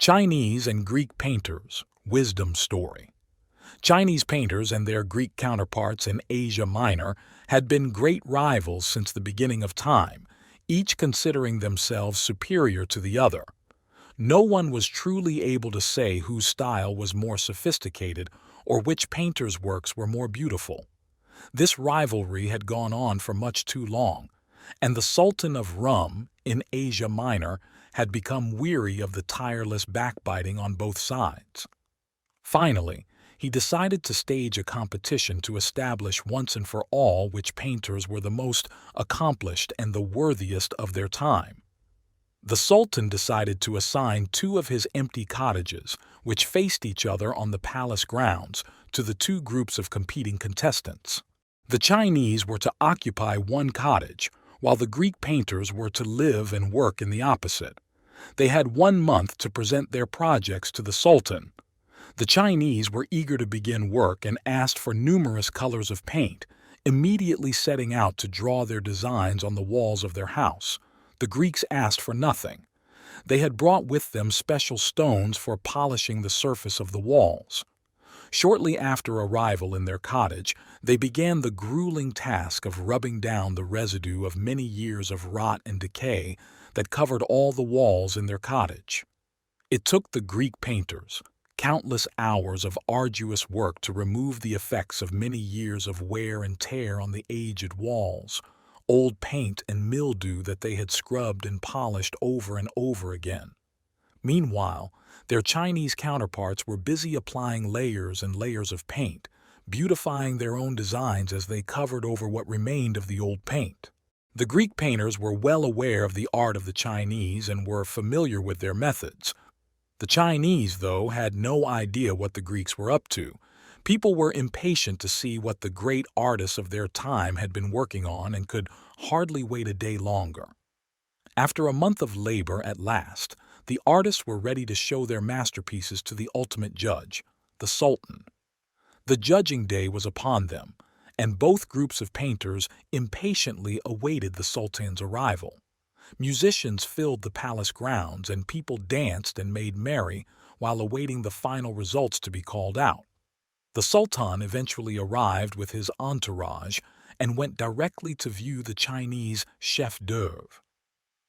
Chinese and Greek painters, wisdom story. Chinese painters and their Greek counterparts in Asia Minor had been great rivals since the beginning of time, each considering themselves superior to the other. No one was truly able to say whose style was more sophisticated or which painter's works were more beautiful. This rivalry had gone on for much too long, and the Sultan of Rum in Asia Minor had become weary of the tireless backbiting on both sides. Finally, he decided to stage a competition to establish once and for all which painters were the most accomplished and the worthiest of their time. The Sultan decided to assign two of his empty cottages, which faced each other on the palace grounds, to the two groups of competing contestants. The Chinese were to occupy one cottage, while the Greek painters were to live and work in the opposite. They had 1 month to present their projects to the Sultan. The Chinese were eager to begin work and asked for numerous colors of paint, immediately setting out to draw their designs on the walls of their house. The Greeks asked for nothing. They had brought with them special stones for polishing the surface of the walls. Shortly after arrival in their cottage, they began the grueling task of rubbing down the residue of many years of rot and decay that covered all the walls in their cottage. It took the Greek painters countless hours of arduous work to remove the effects of many years of wear and tear on the aged walls, old paint and mildew that they had scrubbed and polished over and over again. Meanwhile, their Chinese counterparts were busy applying layers and layers of paint, beautifying their own designs as they covered over what remained of the old paint. The Greek painters were well aware of the art of the Chinese and were familiar with their methods. The Chinese, though, had no idea what the Greeks were up to. People were impatient to see what the great artists of their time had been working on and could hardly wait a day longer. After a month of labor, at last, the artists were ready to show their masterpieces to the ultimate judge, the Sultan. The judging day was upon them, and both groups of painters impatiently awaited the Sultan's arrival. Musicians filled the palace grounds, and people danced and made merry while awaiting the final results to be called out. The Sultan eventually arrived with his entourage and went directly to view the Chinese chef-d'œuvre.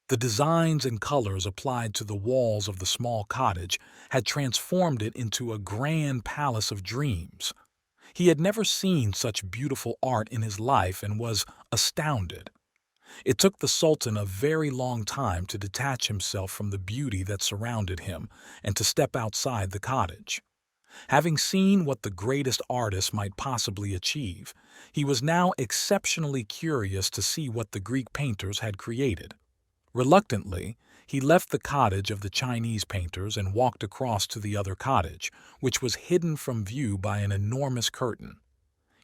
The designs and colors applied to the walls of the small cottage had transformed it into a grand palace of dreams. He had never seen such beautiful art in his life and was astounded. It took the Sultan a very long time to detach himself from the beauty that surrounded him and to step outside the cottage. Having seen what the greatest artist might possibly achieve, he was now exceptionally curious to see what the Greek painters had created. Reluctantly, he left the cottage of the Chinese painters and walked across to the other cottage, which was hidden from view by an enormous curtain.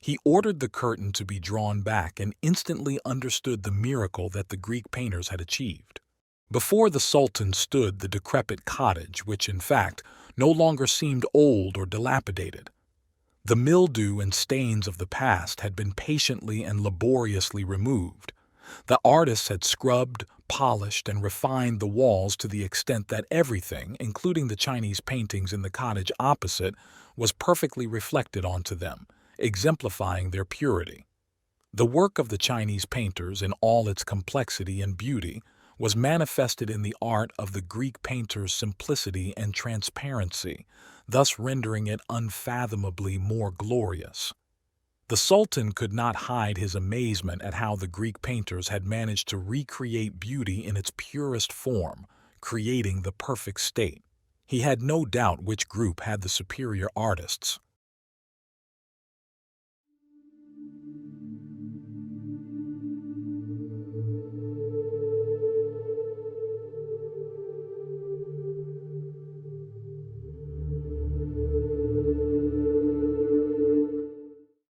He ordered the curtain to be drawn back and instantly understood the miracle that the Greek painters had achieved. Before the Sultan stood the decrepit cottage, which, in fact, no longer seemed old or dilapidated. The mildew and stains of the past had been patiently and laboriously removed. The artists had scrubbed, polished, and refined the walls to the extent that everything, including the Chinese paintings in the cottage opposite, was perfectly reflected onto them, exemplifying their purity. The work of the Chinese painters, in all its complexity and beauty, was manifested in the art of the Greek painters' simplicity and transparency, thus rendering it unfathomably more glorious. The Sultan could not hide his amazement at how the Greek painters had managed to recreate beauty in its purest form, creating the perfect state. He had no doubt which group had the superior artists.